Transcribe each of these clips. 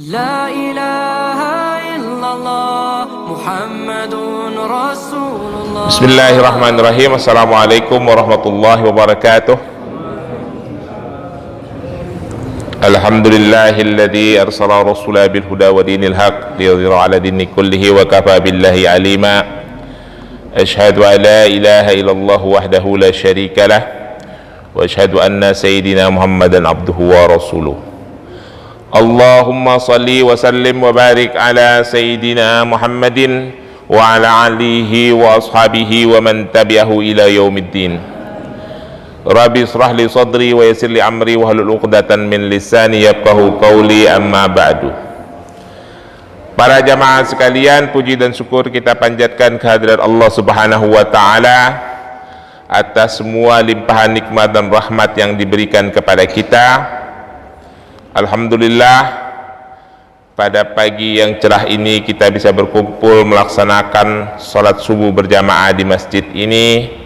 لا إله إلا الله محمد رسول الله. Bismillahirrahmanirrahim. Assalamualaikum warahmatullahi wabarakatuh. Alhamdulillahilladzi arsala rasulah bil huda wa dinil haq liyudhhira 'ala dini kullihi wa kafa billahi 'alima. Asyhadu an la ilaha illallah wahdahu la syarika lah wa asyhadu anna sayyidina Muhammadan abduhu wa rasuluh. Allahumma salli wa sallim wa barik ala sayyidina Muhammadin wa ala alihi wa ashabihi wa man tabi'ahu ila yaumiddin. Rabbi israh li sadri wa yassir li amri wa hlul 'uqdatan min lisani yafqahu qawli, amma ba'du. Para jamaah sekalian, puji dan syukur kita panjatkan kehadirat Allah Subhanahu wa taala atas semua limpahan nikmat dan rahmat yang diberikan kepada kita. Alhamdulillah, pada pagi yang cerah ini kita bisa berkumpul melaksanakan salat subuh berjamaah di masjid ini,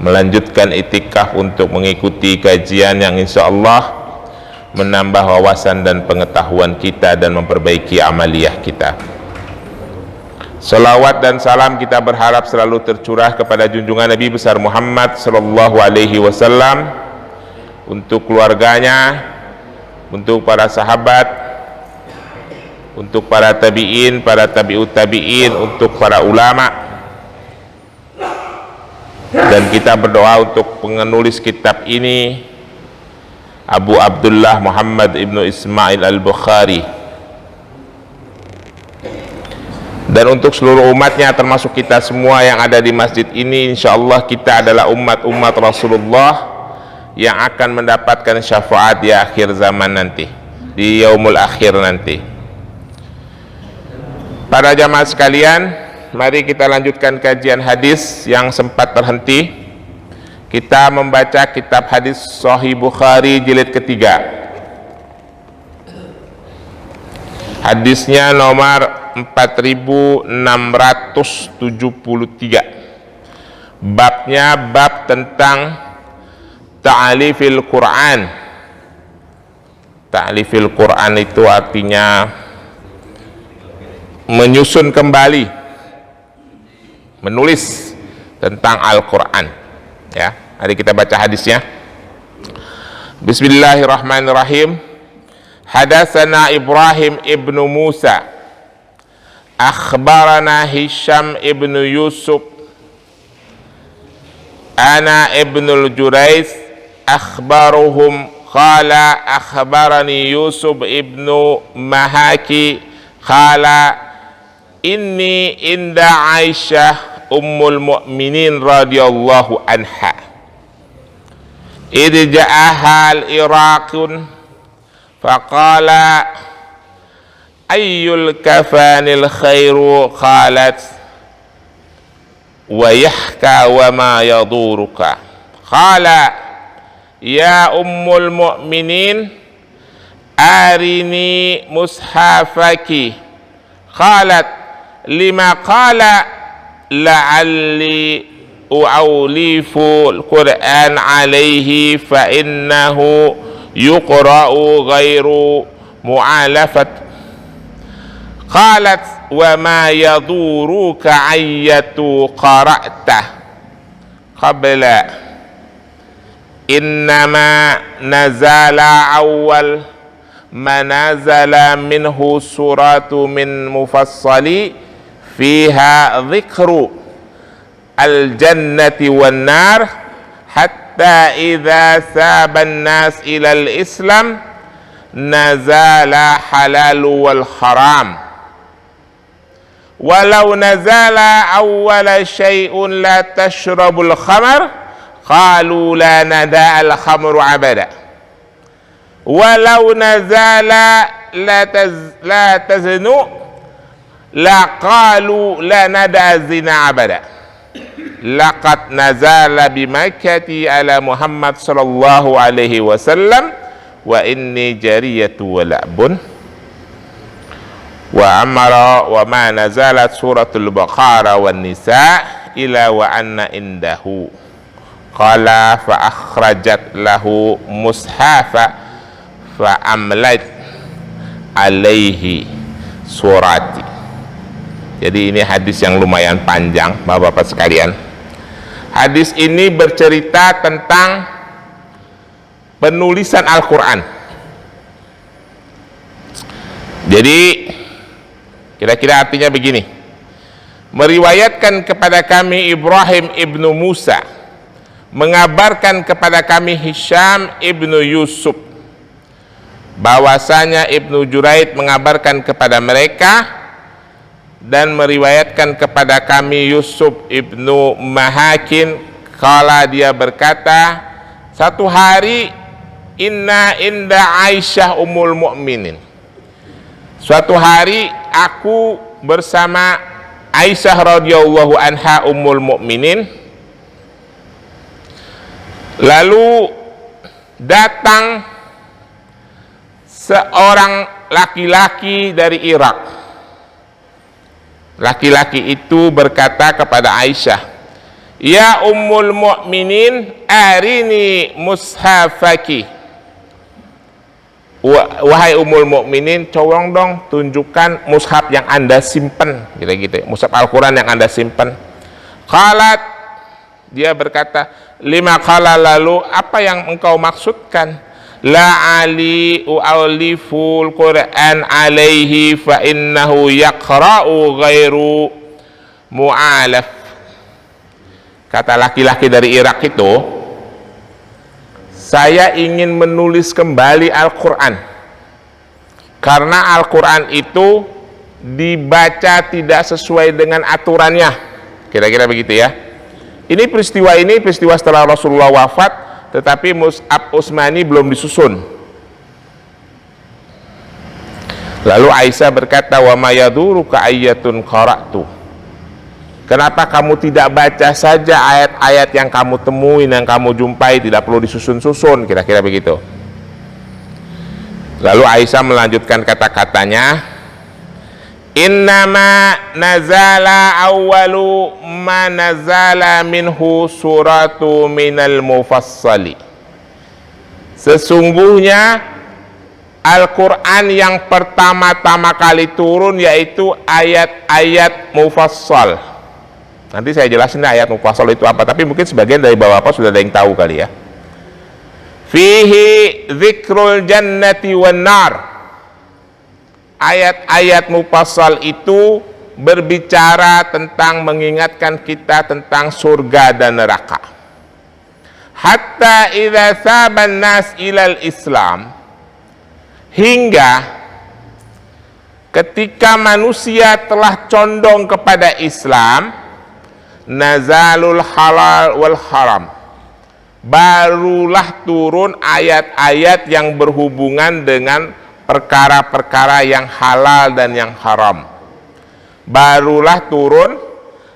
melanjutkan itikaf untuk mengikuti kajian yang insya Allah menambah wawasan dan pengetahuan kita dan memperbaiki amaliyah kita. Salawat dan salam kita berharap selalu tercurah kepada junjungan Nabi besar Muhammad sallallahu alaihi wasallam, untuk keluarganya, untuk para sahabat, untuk para tabi'in, para tabi'ut tabi'in, untuk para ulama. Dan kita berdoa untuk penulis kitab ini, Abu Abdullah Muhammad ibnu Ismail al-Bukhari, dan untuk seluruh umatnya termasuk kita semua yang ada di masjid ini. Insyaallah kita adalah umat Rasulullah yang akan mendapatkan syafaat di akhir zaman nanti, di yaumul akhir nanti. Para jamaah sekalian, mari kita lanjutkan kajian hadis yang sempat terhenti. Kita membaca kitab hadis Sahih Bukhari jilid ketiga. Hadisnya nomor 4673. Babnya bab tentang ta'alifil Quran. Ta'alifil Quran itu artinya menyusun kembali, menulis tentang Al-Quran. Ya, mari kita baca hadisnya. Bismillahirrahmanirrahim. Hadatsana Ibrahim ibnu Musa, akhbarana Hisham ibnu Yusuf, ana ibnul Jurayz, akhbaruhum qala akhbarani Yusuf ibnu Mahaki qala inni inda Aisyah ummul mu'minin radhiyallahu anha idh ja'aha al-Iraqun faqala ayyul kafanil khairu qalat wa yahka wa ma yaduruka qala ya ummul mu'minin arini mushafaki qalat lima qala la'alli u'awlifu al-Qur'an alayhi fa innahu yuqra'u ghairu mu'alafat qalat wa ma yaduruka ayyatu qara'ta qabla innama nazala awwal manazala minhu suratu min mufassali fiha dhikru al-jannati wan nar hatta idza saban nas ila al-islam nazala halalu wal haram walau nazala awwala syai'un la tashrabul khamar qalu la nada al-khamru abada walau nazala la taznu la qalu la nada zina abada laqad nazala bimakkati ala Muhammad sallallahu alaihi wasallam wa inni jariyatu wa la'bun wa amara wa ma nazalat suratul Baqarah wan Nisa ila wa anna indahu qala fa akhrajat lahu mushafa fa amlat alaihi surati. Jadi ini hadis yang lumayan panjang, Bapak-bapak sekalian. Hadis ini bercerita tentang penulisan Al-Quran. Jadi kira-kira artinya begini: meriwayatkan kepada kami Ibrahim ibnu Musa, mengabarkan kepada kami Hisham ibnu Yusuf, bahwasanya Ibnu Juraid mengabarkan kepada mereka dan meriwayatkan kepada kami Yusuf ibnu Mahakin, kala dia berkata, satu hari inna inda Aisyah ummul mu'minin, suatu hari aku bersama Aisyah radhiyallahu anha ummul mu'minin, lalu datang seorang laki-laki dari Irak. Laki-laki itu berkata kepada Aisyah, ya ummul mu'minin, arini mushafaki. Wahai ummul mu'minin, tolong dong tunjukkan mushaf yang anda simpan, gitu-gitu, mushaf Al-Quran yang anda simpan. Qalat, dia berkata, lima qala, lalu apa yang engkau maksudkan? La ali u'alliful Qur'an alaihi fa innahu yaqra'u ghairu mu'alaf. Kata laki-laki dari Irak itu, saya ingin menulis kembali Al-Quran karena Al-Quran itu dibaca tidak sesuai dengan aturannya, kira-kira begitu ya. Ini peristiwa setelah Rasulullah wafat, tetapi Mus'ab Utsmani belum disusun. Lalu Aisyah berkata, wa ma yaduruka ayyatun qara'tu, kenapa kamu tidak baca saja ayat-ayat yang kamu temui, yang kamu jumpai, tidak perlu disusun-susun, kira-kira begitu. Lalu Aisyah melanjutkan kata-katanya, innama nazala awwalu ma nazala minhu suratu minal mufassali. Sesungguhnya Al-Quran yang pertama-tama kali turun yaitu ayat-ayat mufassal. Nanti saya jelasin ayat mufassal itu apa, tapi mungkin sebagian dari bapak-bapak sudah ada yang tahu kali ya. Fihi dzikrul jannati wan nar. Ayat-ayat mufassal itu berbicara tentang mengingatkan kita tentang surga dan neraka. Hatta idza saban nas ilal Islam, hingga ketika manusia telah condong kepada Islam, nazalul halal wal haram, barulah turun ayat-ayat yang berhubungan dengan perkara-perkara yang halal dan yang haram. Barulah turun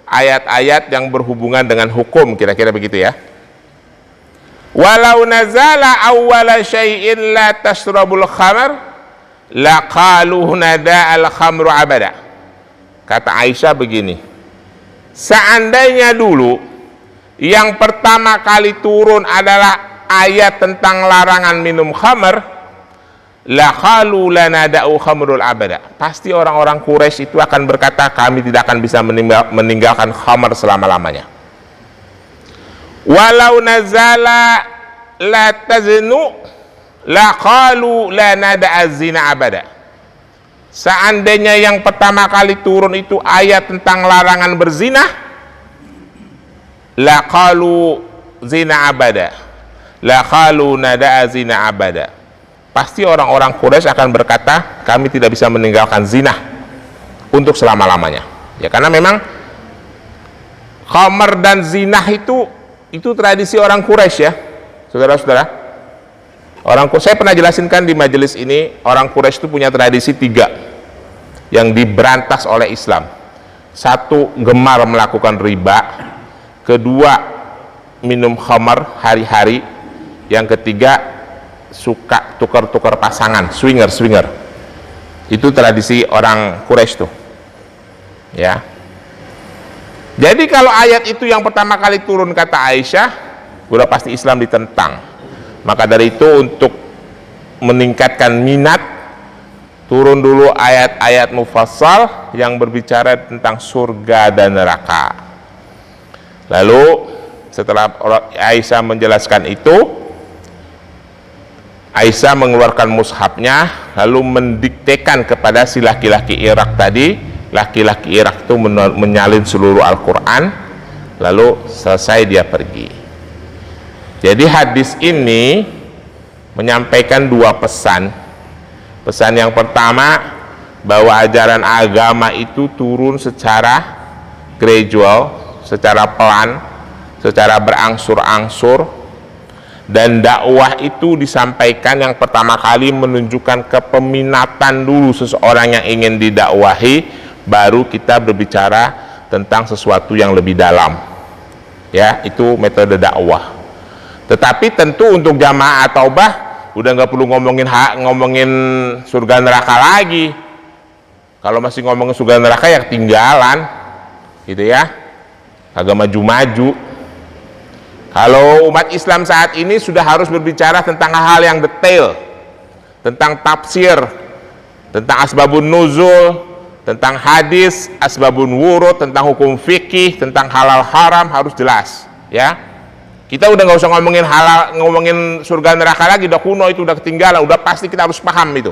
ayat-ayat yang berhubungan dengan hukum, kira-kira begitu ya. Walau nazala awwala syai'in la tashrabul khamr la qalu nada al khamru abada. Kata Aisyah begini, seandainya dulu yang pertama kali turun adalah ayat tentang larangan minum khamr, la qalu lana da'u khamrul abada, pasti orang-orang Quraisy itu akan berkata, kami tidak akan bisa meninggalkan khamr selama-lamanya. Walau nazala la taznu la qalu lana da'az zina abada. Seandainya yang pertama kali turun itu ayat tentang larangan berzina, la qalu zina abada, la qalu nada'a zina abada, pasti orang-orang Quraisy akan berkata, kami tidak bisa meninggalkan zina untuk selama-lamanya. Ya, karena memang khamr dan zina itu tradisi orang Quraisy ya, saudara-saudara. Saya pernah jelaskan di majelis ini, orang Quraisy itu punya tradisi 3 yang diberantas oleh Islam. 1, gemar melakukan riba. 2, minum khamr hari-hari. Yang 3, suka tukar-tukar pasangan, swinger. Itu tradisi orang Quraisy tuh ya. Jadi kalau ayat itu yang pertama kali turun, kata Aisyah, udah pasti Islam ditentang. Maka dari itu, untuk meningkatkan minat turun dulu ayat-ayat mufassal yang berbicara tentang surga dan neraka. Lalu setelah Aisyah menjelaskan itu, Aisyah mengeluarkan mushafnya lalu mendiktekan kepada si laki-laki Irak tadi. Laki-laki Irak itu menyalin seluruh Al-Quran, lalu selesai dia pergi. Jadi hadis ini menyampaikan dua pesan. Pesan yang pertama, bahwa ajaran agama itu turun secara gradual, secara pelan, secara berangsur-angsur, dan dakwah itu disampaikan yang pertama kali menunjukkan kepeminatan dulu seseorang yang ingin didakwahi, baru kita berbicara tentang sesuatu yang lebih dalam. Ya, itu metode dakwah. Tetapi tentu untuk jamaah taubah udah nggak perlu ngomongin surga neraka lagi. Kalau masih ngomongin surga neraka ya ketinggalan, gitu ya, agak maju-maju. Kalau umat Islam saat ini sudah harus berbicara tentang hal-hal yang detail, tentang tafsir, tentang asbabun nuzul, tentang hadis, asbabun wurud, tentang hukum fikih, tentang halal haram harus jelas, ya. Kita udah nggak usah ngomongin surga neraka lagi, udah kuno itu, udah ketinggalan, udah pasti kita harus paham itu.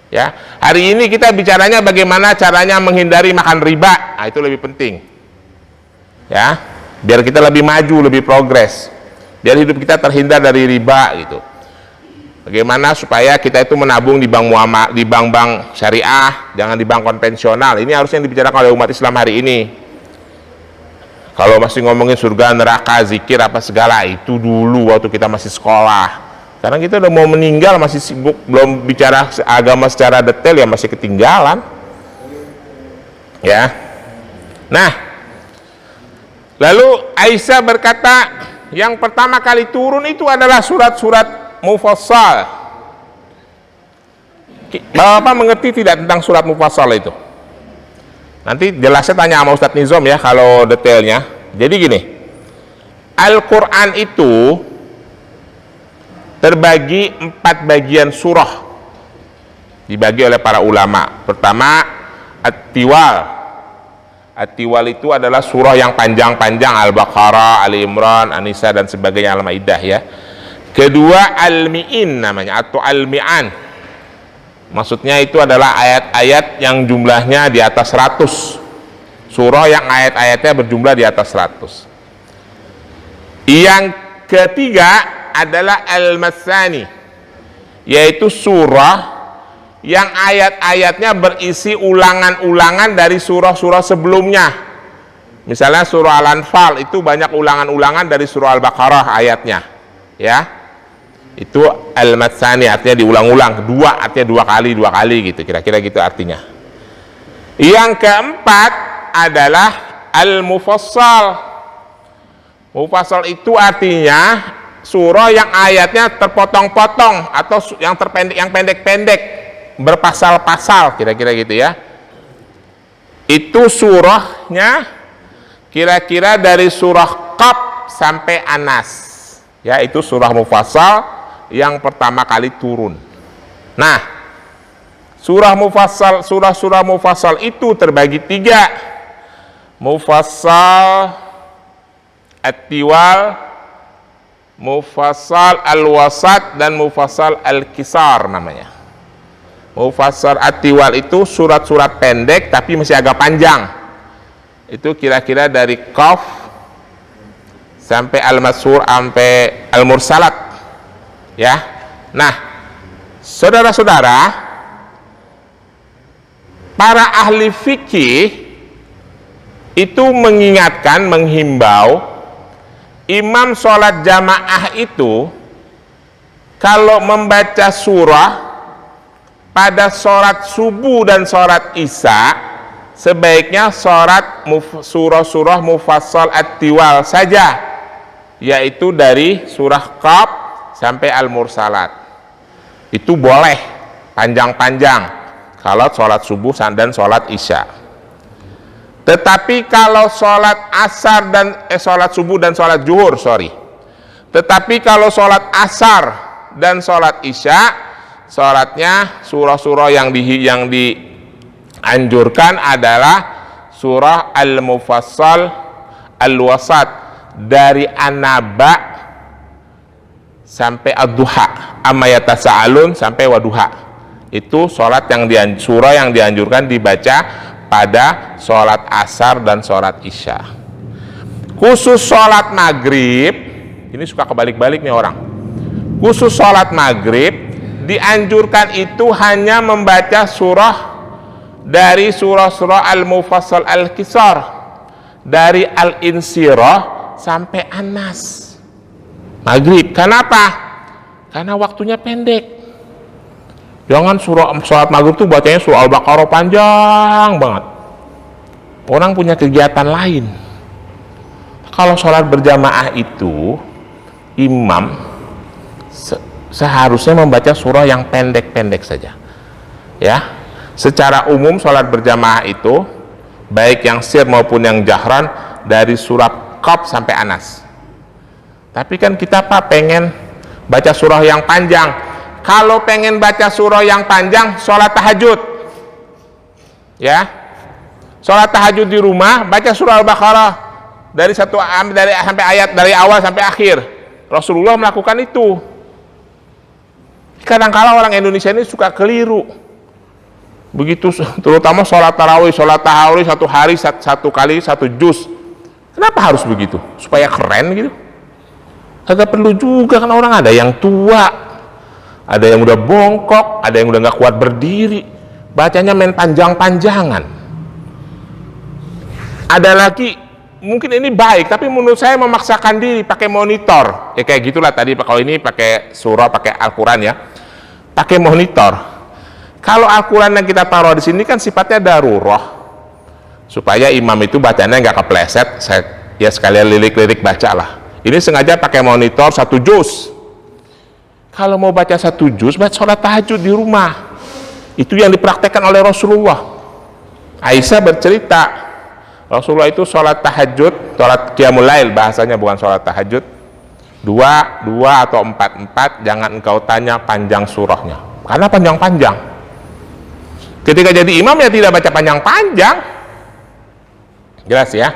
Ya, hari ini kita bicaranya bagaimana caranya menghindari makan riba, nah, itu lebih penting. Ya, biar kita lebih maju, lebih progres, biar hidup kita terhindar dari riba gitu. Bagaimana supaya kita itu menabung di bank-bank syariah, jangan di bank konvensional. Ini harusnya dibicarakan oleh umat Islam hari ini. Kalau masih ngomongin surga, neraka, zikir apa segala itu dulu waktu kita masih sekolah. Sekarang kita udah mau meninggal masih sibuk, belum bicara agama secara detail, ya masih ketinggalan. Ya. Nah, lalu Aisyah berkata, yang pertama kali turun itu adalah surat-surat mufassal. Bapak mengerti tidak tentang surat mufassal itu? Nanti jelasnya tanya sama Ustadz Nizom ya kalau detailnya. Jadi gini, Al-Quran itu terbagi 4 bagian surah, dibagi oleh para ulama. Pertama, At-Tiwal. At-Tiwal itu adalah surah yang panjang-panjang, Al-Baqarah, Ali Imran, An-Nisa dan sebagainya, Al-Maidah ya. Kedua, Al-Mi'in namanya, atau Al-Mi'an. Maksudnya itu adalah ayat-ayat yang jumlahnya di atas 100. Surah yang ayat-ayatnya berjumlah di atas 100. Yang ketiga adalah Al-Masani, yaitu surah yang ayat-ayatnya berisi ulangan-ulangan dari surah-surah sebelumnya. Misalnya surah Al-Anfal itu banyak ulangan-ulangan dari surah Al-Baqarah ayatnya. Ya. Itu al-matsani, artinya diulang-ulang, artinya dua kali gitu, kira-kira gitu artinya. Yang keempat adalah al-mufassal. Mufassal itu artinya surah yang ayatnya terpotong-potong atau yang terpendek, yang pendek-pendek, berpasal-pasal, kira-kira gitu ya. Itu surahnya kira-kira dari surah Qaf sampai Anas. Ya, itu surah mufassal yang pertama kali turun. Nah, surah-surah mufassal itu terbagi 3. Mufassal At-Tiwal, Mufassal Al-Wasat, dan Mufassal Al-Kisar namanya. Mufassal At-Tiwal itu surat-surat pendek tapi masih agak panjang. Itu kira-kira dari Qaf sampai Al-Masur sampai Al-Mursalat. Ya. Nah, saudara-saudara, para ahli fikih itu mengingatkan, menghimbau imam sholat jamaah itu kalau membaca surah pada sholat subuh dan sholat isya sebaiknya surah-surah mufassal At-Tiwal saja, yaitu dari surah Qaf sampai Al-Mursalat. Itu boleh panjang-panjang kalau sholat subuh dan sholat isya. Tetapi kalau sholat asar dan sholat subuh dan sholat zuhur, tetapi kalau sholat asar dan sholat isya sholatnya surah-surah yang dianjurkan adalah surah Al-Mufassal, Al-Wasat, dari An-Naba sampai Ad-Duha, Amma Yatasa'alun sampai Waduha. Itu surah yang dianjurkan dibaca pada sholat asar dan sholat isya. Khusus sholat maghrib, ini suka kebalik-balik nih orang. Khusus sholat maghrib dianjurkan itu hanya membaca surah dari surah-surah Al-Mufassal, Al-Qisar, dari Al-Insyirah sampai An-Nas. Maghrib. Kenapa? Karena waktunya pendek. Jangan sholat maghrib tuh bacanya surah Al-Baqarah panjang banget. Orang punya kegiatan lain. Kalau sholat berjamaah itu, imam seharusnya membaca surah yang pendek-pendek saja. Ya. Secara umum sholat berjamaah itu baik yang sir maupun yang jahran dari surat Qaf sampai Anas. Tapi kan kita pengen baca surah yang panjang. Kalau pengen baca surah yang panjang, sholat tahajud. Ya, sholat tahajud di rumah, baca surah Al-Baqarah sampai ayat dari awal sampai akhir. Rasulullah melakukan itu. Kadang-kala orang Indonesia ini suka keliru. Begitu, terutama sholat tarawih satu hari satu kali satu juz. Kenapa harus begitu? Supaya keren gitu? Kagak perlu juga, kan orang ada yang tua, ada yang udah bongkok, ada yang udah nggak kuat berdiri, bacanya main panjang-panjangan. Ada lagi, mungkin ini baik, tapi menurut saya memaksakan diri pakai monitor. Ya kayak gitulah tadi, kalau ini pakai surah, pakai Al-Quran ya, pakai monitor. Kalau Al-Quran yang kita taruh di sini kan sifatnya darurah, supaya imam itu bacanya nggak kepleset, ya sekalian lirik-lirik baca lah. Ini sengaja pakai monitor 1 juz. Kalau mau baca 1 juz, baca sholat tahajud di rumah. Itu yang dipraktekkan oleh Rasulullah. Aisyah bercerita, Rasulullah itu sholat tahajud, sholat qiyamul lail bahasanya, bukan sholat tahajud, 2 atau 4, jangan engkau tanya panjang surahnya, karena panjang-panjang. Ketika jadi imam ya tidak baca panjang-panjang. Jelas ya.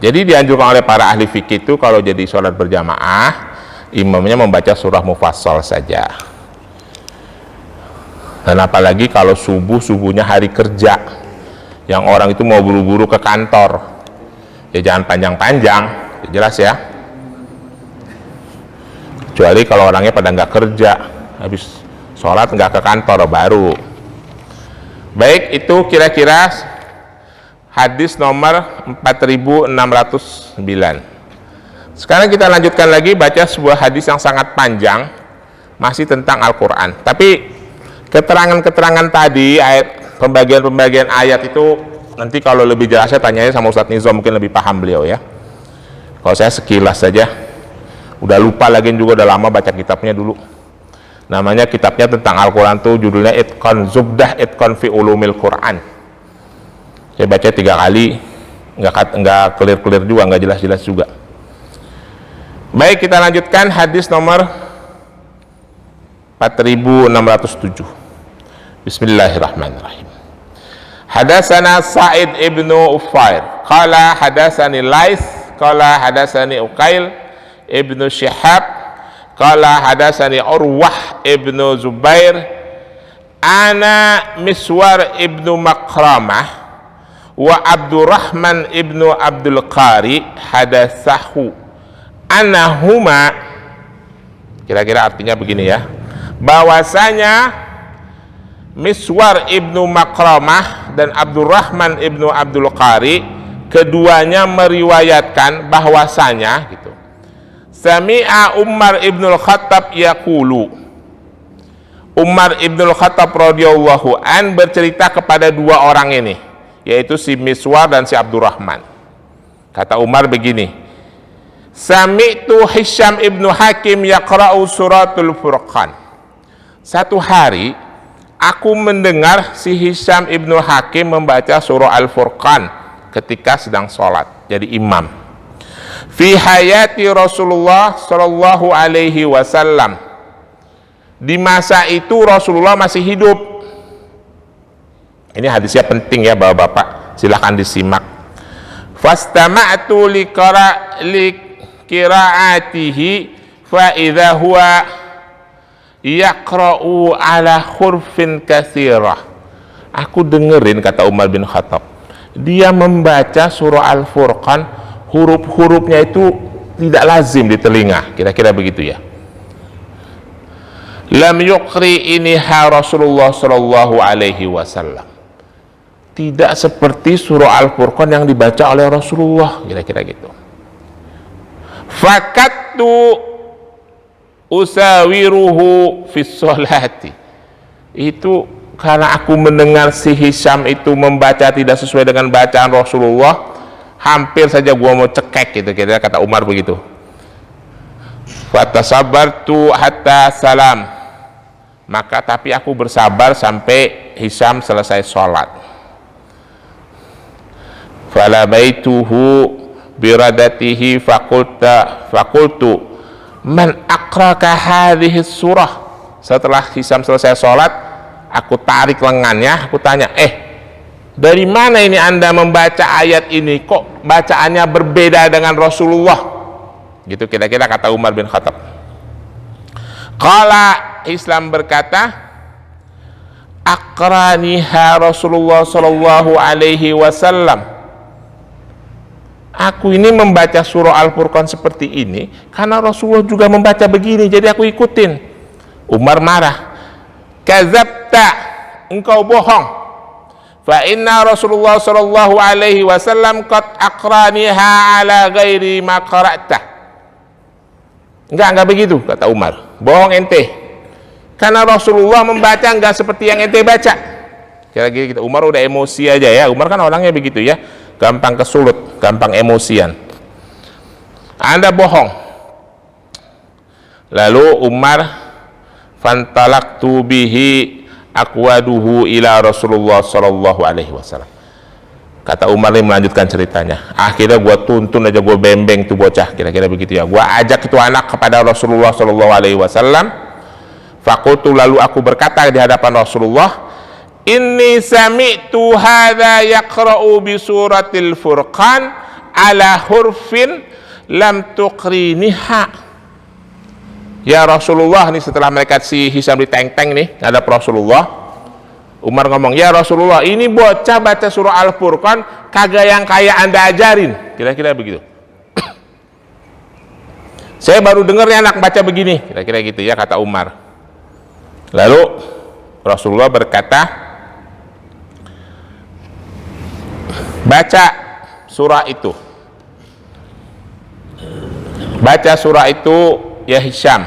Jadi dianjurkan oleh para ahli fikih itu kalau jadi sholat berjamaah, imamnya membaca surah mufassal saja. Dan apalagi kalau subuhnya hari kerja, yang orang itu mau buru-buru ke kantor, ya jangan panjang-panjang. Jelas ya. Kecuali kalau orangnya pada nggak kerja, habis sholat nggak ke kantor baru. Baik, itu kira-kira hadis nomor 4609. Sekarang kita lanjutkan lagi baca sebuah hadis yang sangat panjang, masih tentang Al-Quran. Tapi keterangan-keterangan tadi, pembagian-pembagian ayat itu nanti kalau lebih jelasnya tanyanya sama Ustadz Nizam, mungkin lebih paham beliau ya. Kalau saya sekilas saja, udah lupa lagi juga, udah lama baca kitabnya dulu. Namanya kitabnya tentang Al-Quran tuh judulnya Itqan Zubdah Itqan fi Ulumil Quran. Saya baca 3 kali, nggak clear juga, nggak jelas juga. Baik, kita lanjutkan hadis nomor 4607. Bismillahirrahmanirrahim. Hadatsana Sa'id ibnu Ufair qala hadatsani Lais qala hadatsani Uqail ibnu Syihab qala hadatsani Urwah ibnu Zubair ana Miswar ibnu Makramah wa Abdurrahman ibnu Abdul Qari hadatsahu annahuma, kira-kira artinya begini ya, bahwasanya Miswar ibnu Makramah dan Abdurrahman ibnu Abdul Qari keduanya meriwayatkan bahwasanya gitu, sami'a Umar ibnul Khattab yaqulu, Umar ibnul Khattab radhiyallahu an bercerita kepada 2 orang ini, yaitu si Miswar dan si Abdurrahman. Kata Umar begini, sami'tu Hisham ibnu Hakim yaqra'u suratul Furqan. Satu hari aku mendengar si Hisham ibnu Hakim membaca surah Al-Furqan ketika sedang sholat, jadi imam. Fi hayati Rasulullah sallallahu alaihi wasallam, Di masa itu Rasulullah masih hidup. Ini hadisnya penting ya Bapak-bapak, silahkan disimak. Fastama'tu liqira'atihi fa idza huwa yaqra'u ala hurfin katsirah. Aku dengerin, kata Umar bin Khattab, dia membaca surah Al-Furqan, huruf-hurufnya itu tidak lazim di telinga, kira-kira begitu ya. Lam yuqri iniha Rasulullah sallallahu alaihi wasallam, tidak seperti surah Al-Furqan yang dibaca oleh Rasulullah, kira-kira gitu. Fakattu usawiruhu fis sholati, itu karena aku mendengar si Hisham itu membaca tidak sesuai dengan bacaan Rasulullah, hampir saja gua mau cekek gitu, kira-kira kata Umar begitu. Fatasabartu hatta salam, maka tapi aku bersabar sampai Hisham selesai sholat. Falabaituhu biradatihi fakultu man akraka hadhihi surah. Setelah Hisham selesai sholat, aku tarik lengannya, aku tanya, dari mana ini Anda membaca ayat ini, kok bacaannya berbeda dengan Rasulullah? Gitu kira-kira kata Umar bin Khattab. Qala, Islam berkata, akraniha Rasulullah sallallahu alaihi wasallam, aku ini membaca surah Al-Furqan seperti ini karena Rasulullah juga membaca begini, jadi aku ikutin. Umar marah, kadzabta, engkau bohong. Fa inna Rasulullah sallallahu alaihi wasallam qad aqraniha ala ghairi ma qara'ta. Enggak begitu, kata Umar. Bohong ente. Karena Rasulullah membaca enggak seperti yang ente baca. Kira-kira gitu. Umar udah emosi aja ya. Umar kan orangnya begitu ya. Gampang kesulut, gampang emosian. Anda bohong. Lalu Umar fantalaqtu bihi aqwaduhu ila Rasulullah sallallahu alaihi wasallam. Kata Umar ini melanjutkan ceritanya. Akhirnya gua tuntun aja, gua bembeng tuh bocah, kira-kira begitu ya. Gua ajak itu anak kepada Rasulullah sallallahu alaihi wasallam. Fakultu, lalu aku berkata di hadapan Rasulullah, inni sami'tu hadza yaqra'u bi suratil Furqan ala hurfin lam tuqriniha. Ya Rasulullah, nih setelah mereka si Hisham diteng-teng nih ada Rasulullah, Umar ngomong, ya Rasulullah, ini bocah baca surah Al-Furqan kagak yang kayak Anda ajarin, kira-kira begitu. Saya baru dengar ya anak baca begini, kira-kira gitu ya kata Umar. Lalu Rasulullah berkata, baca surah itu, baca surah itu ya Hisham.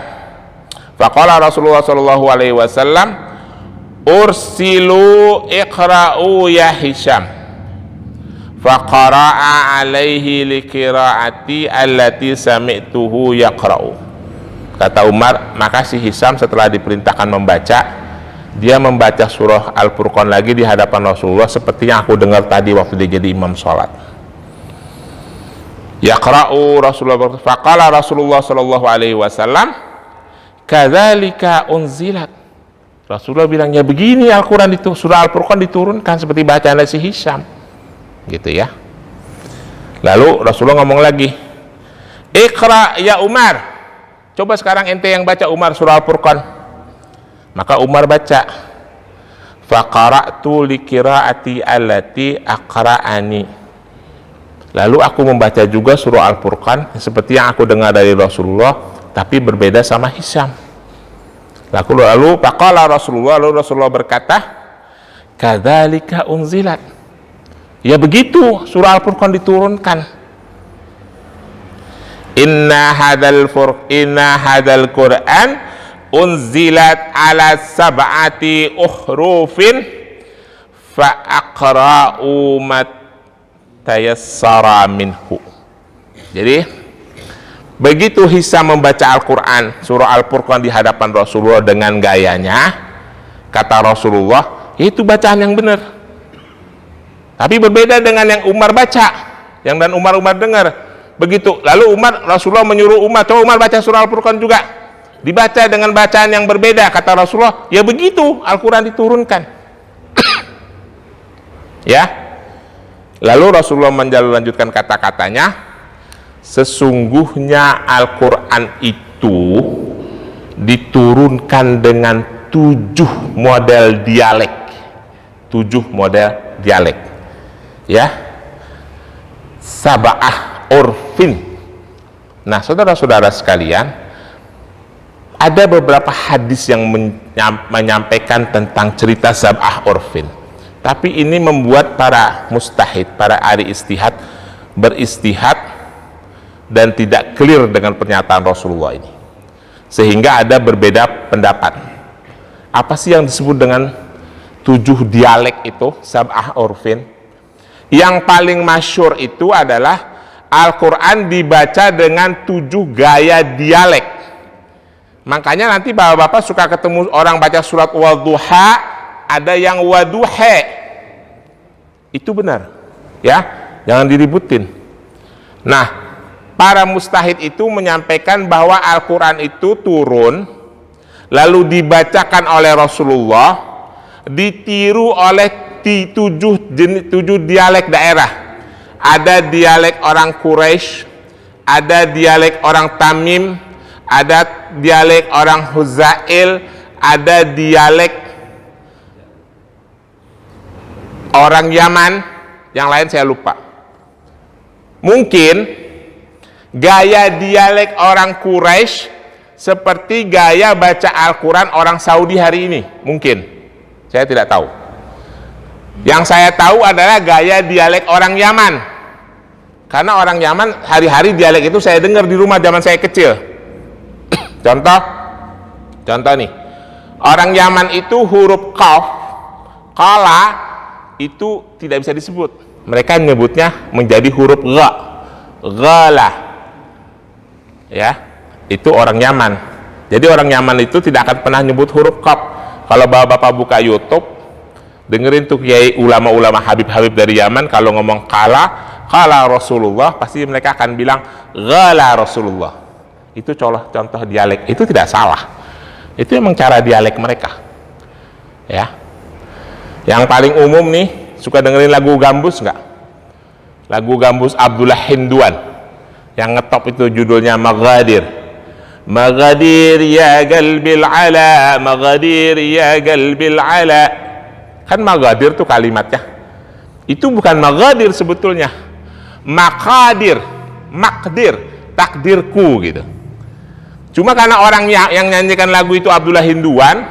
Faqala Rasulullah sallallahu alaihi wasallam, ursilu iqra'u ya Hisham. Faqara'a alaihi liqira'ati allati sami'tuhu yaqra'u. Kata Umar, maka si Hisham setelah diperintahkan membaca, dia membaca surah Al-Furqan lagi di hadapan Rasulullah seperti yang aku dengar tadi waktu dia jadi imam sholat. Yaqra'u Rasulullah. Faqala Rasulullah sallallahu alaihi wasallam, kadzalika unzilat. Rasulullah bilangnya begini, Al-Quran itu, surah Al-Furqan diturunkan seperti bacaan si Hisham, gitu ya. Lalu Rasulullah ngomong lagi, Iqra ya Umar, coba sekarang ente yang baca Umar surah Al-Furqan. Maka Umar baca, faqara'tu liqira'ati allati aqra'ani. Lalu aku membaca juga surah Al-Furqan seperti yang aku dengar dari Rasulullah, tapi berbeda sama Hisham. Lalu faqala Rasulullah, lalu Rasulullah berkata, kadzalika unzilat. Ya begitu surah Al-Furqan diturunkan. Inna hadzal Qur'an unzilat ala sab'ati uhrufin fa aqra'u mat tayassara minhu. Jadi begitu Hisham membaca Al-Quran surah Al-Furqan di hadapan Rasulullah dengan gayanya, kata Rasulullah, itu bacaan yang benar, tapi berbeda dengan yang Umar baca, yang dan Umar dengar begitu. Lalu Rasulullah menyuruh Umar, coba Umar baca surah Al-Furqan juga. dibaca dengan bacaan yang berbeda, kata Rasulullah, ya begitu Al-Quran diturunkan. Ya, lalu Rasulullah menlanjutkan kata-katanya, sesungguhnya Al-Quran itu diturunkan dengan 7 model dialek. 7 model dialek. Ya. Sab'ah urfin. Nah, saudara-saudara sekalian, ada beberapa hadis yang menyampaikan tentang cerita sab'ah urfin. Tapi ini membuat para mustahid, para ahli istihad beristihad dan tidak clear dengan pernyataan Rasulullah ini. Sehingga ada berbeda pendapat. Apa sih yang disebut dengan 7 dialek itu, sab'ah urfin? Yang paling masyhur itu adalah Al-Quran dibaca dengan 7 gaya dialek. Makanya nanti bapak-bapak suka ketemu orang baca surat Wadduha, ada yang waduhe. Itu benar, ya, jangan diributin. Nah, para mustahid itu menyampaikan bahwa Al-Quran itu turun, lalu dibacakan oleh Rasulullah, ditiru oleh 7 dialek daerah. Ada dialek orang Quraisy, ada dialek orang Tamim, ada dialek orang Huzail, ada dialek orang Yaman, yang lain saya lupa. Mungkin gaya dialek orang Quraisy seperti gaya baca Al-Quran orang Saudi hari ini, mungkin. Saya tidak tahu. Yang saya tahu adalah gaya dialek orang Yaman, karena orang Yaman hari-hari dialek itu saya dengar di rumah zaman saya kecil. contoh nih, orang Yaman itu huruf qaf, qala itu tidak bisa disebut, mereka menyebutnya menjadi huruf gha, ghala, ya, itu orang Yaman. Jadi orang Yaman itu tidak akan pernah nyebut huruf qaf. Kalau bapak-bapak buka YouTube, dengerin tuh kiai ulama-ulama Habib-Habib dari Yaman, kalau ngomong kala Rasulullah, pasti mereka akan bilang ghala Rasulullah. Itu contoh dialek, itu tidak salah. Itu memang cara dialek mereka. Ya. Yang paling umum nih, suka dengerin lagu gambus nggak? Lagu gambus Abdullah Hinduan yang ngetop itu judulnya Maghadir. Maghadir ya qalbil ala, Maghadir ya qalbil ala. Kan Maghadir tuh kalimatnya. Itu bukan Maghadir sebetulnya. Maqadir, makdir, takdirku gitu. Cuma karena orang yang nyanyikan lagu itu Abdullah Hinduan,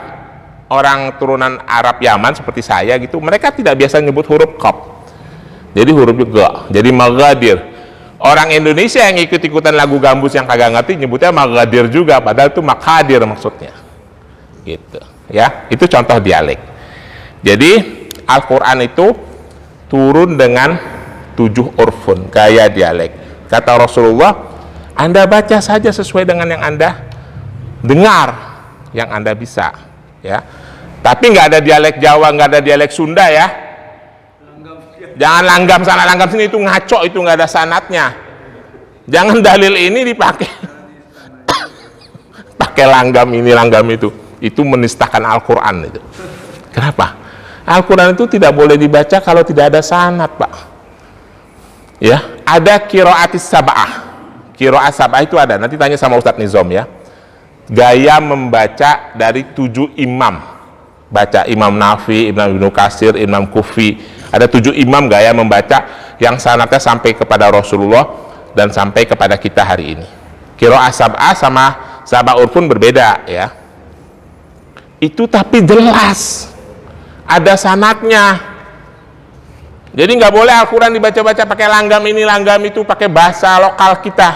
orang turunan Arab Yaman seperti saya gitu, mereka tidak biasa nyebut huruf qaf. Jadi huruf juga. Jadi Maghadir. Orang Indonesia yang ikut-ikutan lagu gambus yang kagak ngerti nyebutnya Maghadir juga, padahal itu Maqadir maksudnya. Gitu. Ya, itu contoh dialek. Jadi Al-Quran itu turun dengan 7 urfun, gaya dialek. Kata Rasulullah, Anda baca saja sesuai dengan yang Anda dengar, yang Anda bisa, ya. Tapi nggak ada dialek Jawa, nggak ada dialek Sunda, ya. Jangan langgam sana langgam sini, itu ngaco, itu nggak ada sanatnya. Jangan dalil ini dipakai pakai langgam ini langgam itu menistakan Al-Quran itu. Kenapa? Al-Quran itu tidak boleh dibaca kalau tidak ada sanad, Pak. Ya, ada qiraatis sab'ah. Qiraat sab'ah itu ada. Nanti tanya sama Ustadz Nizam, ya. Gaya membaca dari 7 imam. Baca Imam Nafi, Imam Ibnu Katsir, Imam Kufi. Ada 7 imam gaya membaca yang sanadnya sampai kepada Rasulullah dan sampai kepada kita hari ini. Qiraat sab'ah sama sab'ah urfun berbeda, ya. Itu tapi jelas ada sanadnya. Jadi nggak boleh Al-Quran dibaca-baca pakai langgam ini langgam itu, pakai bahasa lokal kita.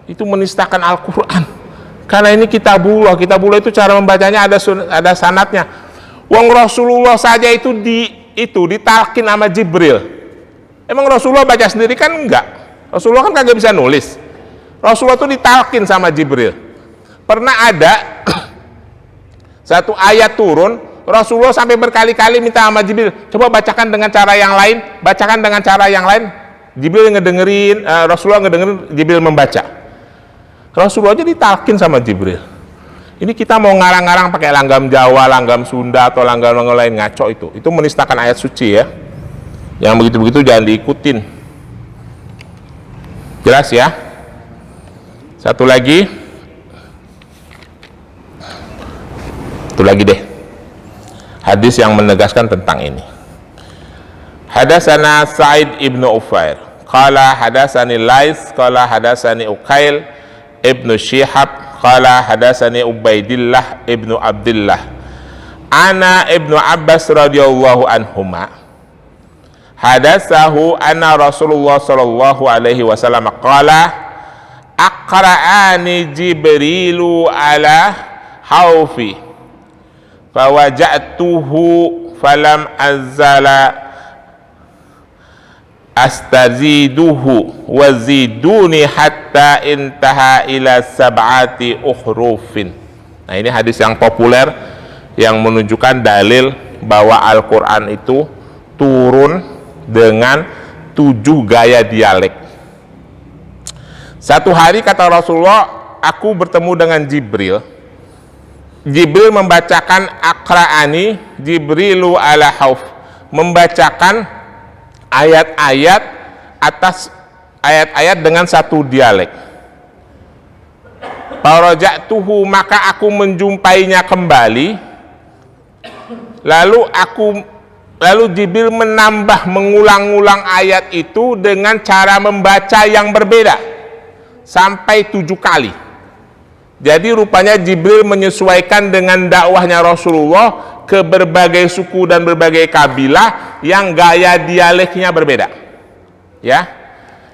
Itu menistakan Al-Quran. Karena ini kitabullah itu cara membacanya ada sanadnya. Wong Rasulullah saja itu ditalkin sama Jibril. Emang Rasulullah baca sendiri kan enggak? Rasulullah kan kagak bisa nulis. Rasulullah itu ditalkin sama Jibril. Pernah ada satu ayat turun, Rasulullah sampai berkali-kali minta sama Jibril, coba bacakan dengan cara yang lain, bacakan dengan cara yang lain. Jibril ngedengerin, Rasulullah ngedengerin, Jibril membaca. Rasulullah aja ditalkin sama Jibril. Ini kita mau ngarang-ngarang pakai langgam Jawa, langgam Sunda, atau langgam lain, ngaco itu. Itu menistakan ayat suci ya. Yang begitu-begitu jangan diikutin. Jelas ya? Satu lagi. Satu lagi deh. Hadis yang menegaskan tentang ini. Hadatsana Sa'id ibnu Ufair. Qala hadatsani Lais, qala hadatsani Uqail ibnu Syihab. Qala hadatsani Ubaidillah ibnu Abdullah ana ibnu Abbas radhiyallahu anhuma hadatsahu anna Rasulullah sallallahu alaihi wasallam qala aqra'ani Jibrilu ala haufi fawaja'tuhu falam azala astaziduhu waziduni hatta intaha ila sab'ati ukhrufin. Nah, ini hadis yang populer yang menunjukkan dalil bahwa Al-Quran itu turun dengan 7 gaya dialek. Satu hari kata Rasulullah, aku bertemu dengan Jibril. Jibril membacakan aqra'ani Jibrilu ala hauf, membacakan ayat-ayat atas ayat-ayat dengan satu dialek. Faraja'tuhu, maka aku menjumpainya kembali. Lalu Jibril menambah, mengulang-ulang ayat itu dengan cara membaca yang berbeda sampai 7 kali. Jadi rupanya Jibril menyesuaikan dengan dakwahnya Rasulullah ke berbagai suku dan berbagai kabilah yang gaya dialeknya berbeda. Ya,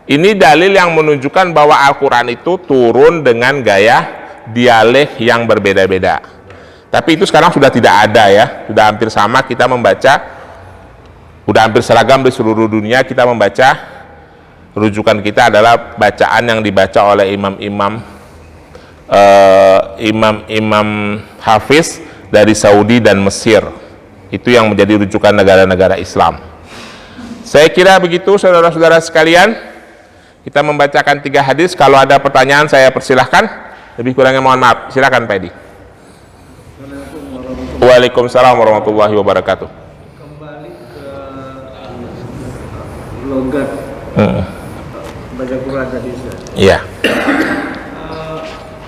ini dalil yang menunjukkan bahwa Al-Quran itu turun dengan gaya dialek yang berbeda-beda. Tapi itu sekarang sudah tidak ada ya, sudah hampir sama kita membaca, sudah hampir seragam di seluruh dunia kita membaca. Rujukan kita adalah bacaan yang dibaca oleh imam-imam Hafiz dari Saudi dan Mesir. Itu yang menjadi rujukan negara-negara Islam. Saya kira begitu saudara-saudara sekalian. Kita membacakan 3 hadis. Kalau ada pertanyaan saya persilahkan. Lebih kurangnya mohon maaf. Silakan Pak Edi. Waalaikumsalam warahmatullahi wabarakatuh. Kembali ke logat baca Quran tadi. Iya.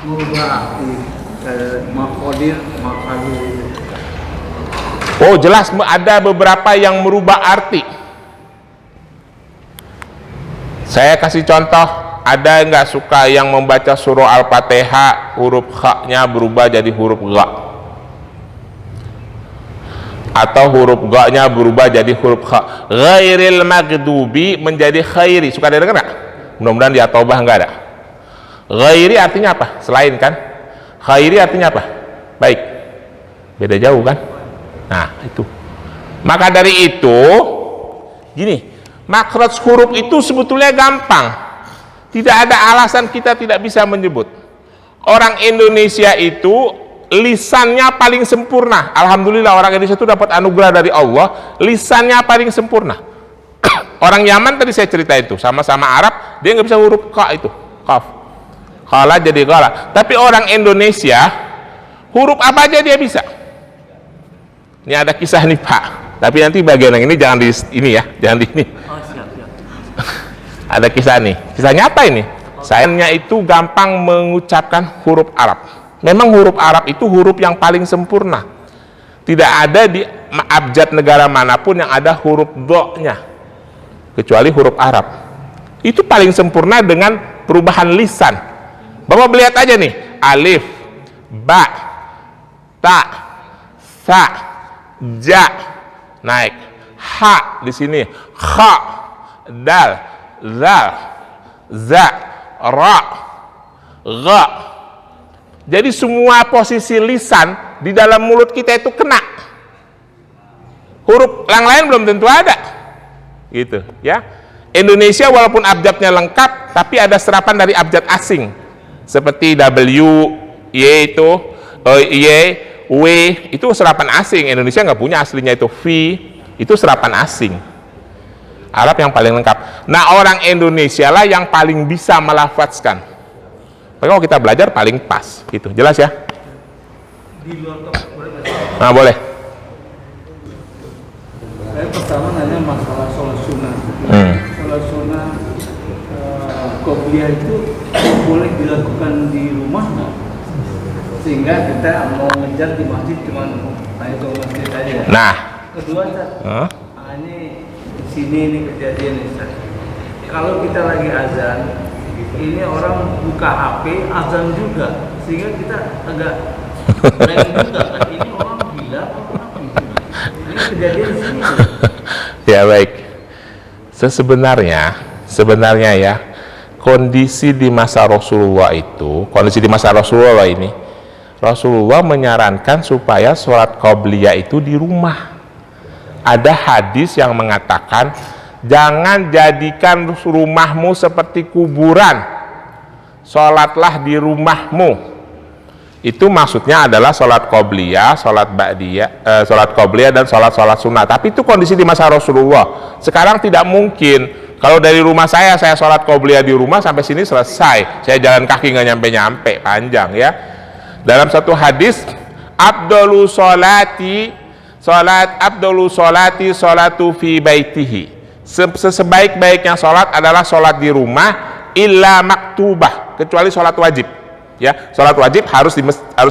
Merubah arti makhodir, makhadir. Oh jelas ada beberapa yang merubah arti. Saya kasih contoh, ada nggak suka yang membaca surah Al-Fatihah huruf kha-nya berubah jadi huruf gha, atau huruf gha-nya berubah jadi huruf kha. Ghairil maghdubi menjadi khairi. Suka ada dengar nggak? Mudah-mudahan di At-Taubah nggak ada. Ghairi artinya apa? Selain kan? Khairi artinya apa? Baik. Beda jauh kan? Nah itu. Maka dari itu gini, makhraj huruf itu sebetulnya gampang. Tidak ada alasan kita tidak bisa menyebut. Orang Indonesia itu lisannya paling sempurna. Alhamdulillah orang Indonesia itu dapat anugerah dari Allah, lisannya paling sempurna. Orang Yaman tadi saya cerita itu, sama-sama Arab, dia nggak bisa huruf ka itu, kaf. Kala jadi kala. Tapi orang Indonesia huruf apa aja dia bisa. Ini ada kisah nih Pak. Tapi nanti bagian yang ini jangan di ini ya, jangan di ini. Oh, siap. Ada kisah nih. Kisahnya apa ini? Sayangnya itu gampang mengucapkan huruf Arab. Memang huruf Arab itu huruf yang paling sempurna. Tidak ada di abjad negara manapun yang ada huruf do-nya kecuali huruf Arab. Itu paling sempurna dengan perubahan lisan. Bapak lihat aja nih, alif, ba, ta, sa, ja, naik, ha di sini, kha, dal, zal, za, ra, gha. Jadi semua posisi lisan di dalam mulut kita itu kena. Huruf yang lain belum tentu ada. Gitu, ya. Indonesia walaupun abjadnya lengkap, tapi ada serapan dari abjad asing. Seperti W, Y itu, Y, W itu serapan asing. Indonesia nggak punya aslinya itu V, itu serapan asing. Arab yang paling lengkap. Nah orang Indonesia lah yang paling bisa melafadzkan. Kalau kita belajar paling pas, gitu. Jelas ya? di luar topik boleh nggak sih? Nah, boleh. Saya pertama nanya masalah sholat sunnah. Sholat sunnah qobliyah itu boleh dilakukan di rumah nggak? Sehingga kita mau ngejar di masjid cuma naik ke masjid aja. Nah, Kedua, Ustaz, ini di sini ini kejadian nih, Ustaz. Kalau kita lagi azan, ini orang buka HP azan juga, sehingga kita agak lain juga kan. Ini orang gila apa apa gitu. Ini kejadian di sini. ya baik. Sebenarnya ya, kondisi di masa Rasulullah ini, Rasulullah menyarankan supaya sholat qobliyah itu di rumah. Ada hadis yang mengatakan, jangan jadikan rumahmu seperti kuburan, sholatlah di rumahmu. Itu maksudnya adalah sholat qobliyah, sholat ba'diyah, sholat qobliyah dan sholat sunnah. Tapi itu kondisi di masa Rasulullah. Sekarang tidak mungkin. Kalau dari rumah saya sholat qobliyah di rumah sampai sini selesai. Saya jalan kaki nggak nyampe-nyampe, panjang ya. Dalam satu hadis, Abdulu sholati sholatu fi baitihi. Sebaik-baiknya sholat adalah sholat di rumah, illa maktubah, kecuali sholat wajib. Ya, sholat wajib harus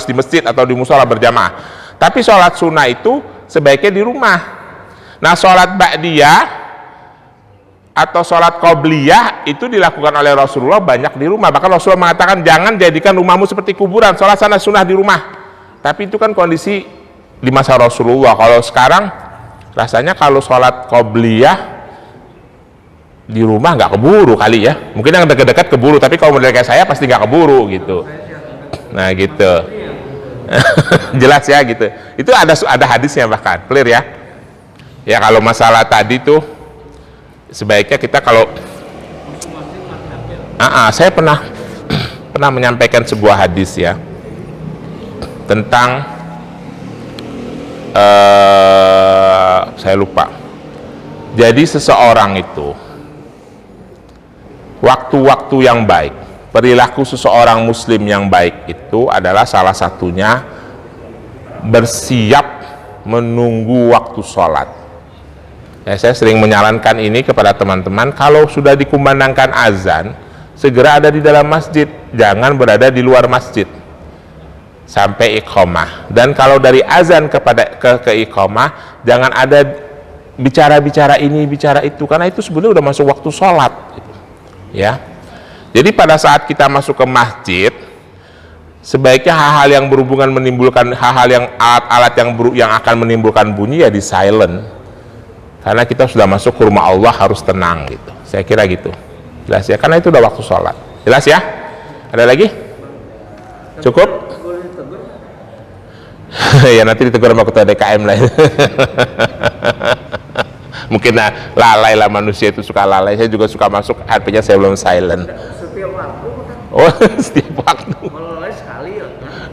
di masjid atau di musola berjamaah. Tapi sholat sunnah itu sebaiknya di rumah. Nah, sholat ba'diyah atau sholat qobliyah itu dilakukan oleh Rasulullah banyak di rumah. Bahkan Rasulullah mengatakan, jangan jadikan rumahmu seperti kuburan, sholat sana sunnah di rumah. Tapi itu kan kondisi di masa Rasulullah. Kalau sekarang rasanya kalau sholat qobliyah di rumah nggak keburu kali ya. Mungkin yang dekat-dekat keburu, tapi kalau model kayak saya pasti nggak keburu gitu. Nah gitu. Jelas ya gitu. Itu ada hadisnya bahkan, clear ya. Ya kalau masalah tadi tuh sebaiknya kita kalau saya pernah menyampaikan sebuah hadis ya tentang saya lupa. Jadi seseorang itu waktu-waktu yang baik, perilaku seseorang muslim yang baik itu adalah salah satunya bersiap menunggu waktu sholat. Ya, saya sering menyarankan ini kepada teman-teman, kalau sudah dikumandangkan azan, segera ada di dalam masjid, jangan berada di luar masjid sampai iqamah. Dan kalau dari azan ke iqamah, jangan ada bicara-bicara ini, bicara itu, karena itu sebenarnya udah masuk waktu sholat. Ya, jadi pada saat kita masuk ke masjid, sebaiknya hal-hal yang berhubungan menimbulkan hal-hal yang alat-alat yang akan menimbulkan bunyi ya di silent. Karena kita sudah masuk ke rumah Allah, harus tenang gitu. Saya kira gitu. Jelas ya, karena itu udah waktu sholat. Jelas ya? Ada lagi? Cukup? Ya nanti ditegur sama ketua DKM lah. Mungkin lalai lah, manusia itu suka lalai. Saya juga suka masuk, HP-nya saya belum silent. Setiap waktu kan? Oh, setiap waktu. Kalau lalai sekali ya kan?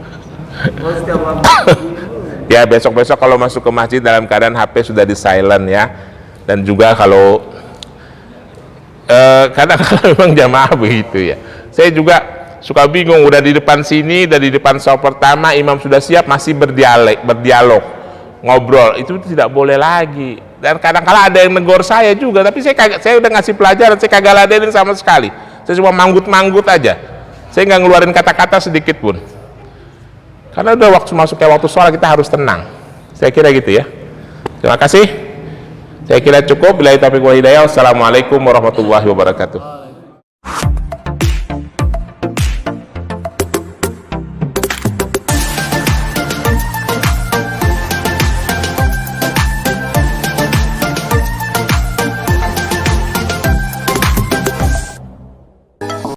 Kalau setiap waktu ya besok-besok kalau masuk ke masjid dalam keadaan HP sudah di silent ya. Dan juga kalau kadang-kadang memang jamaah begitu ya. Saya juga suka bingung, udah di depan sini, udah di depan shop pertama, imam sudah siap, masih berdialog, ngobrol, itu tidak boleh lagi. Dan kadang-kadang ada yang negor saya juga, tapi saya udah ngasih pelajaran, saya kagak ladenin sama sekali. Saya cuma manggut-manggut aja, saya nggak ngeluarin kata-kata sedikit pun. Karena udah masuknya waktu sholat, kita harus tenang. Saya kira gitu ya. Terima kasih. Saya kira cukup. Billahi taufiq wal hidayah. Wassalamualaikum warahmatullahi wabarakatuh.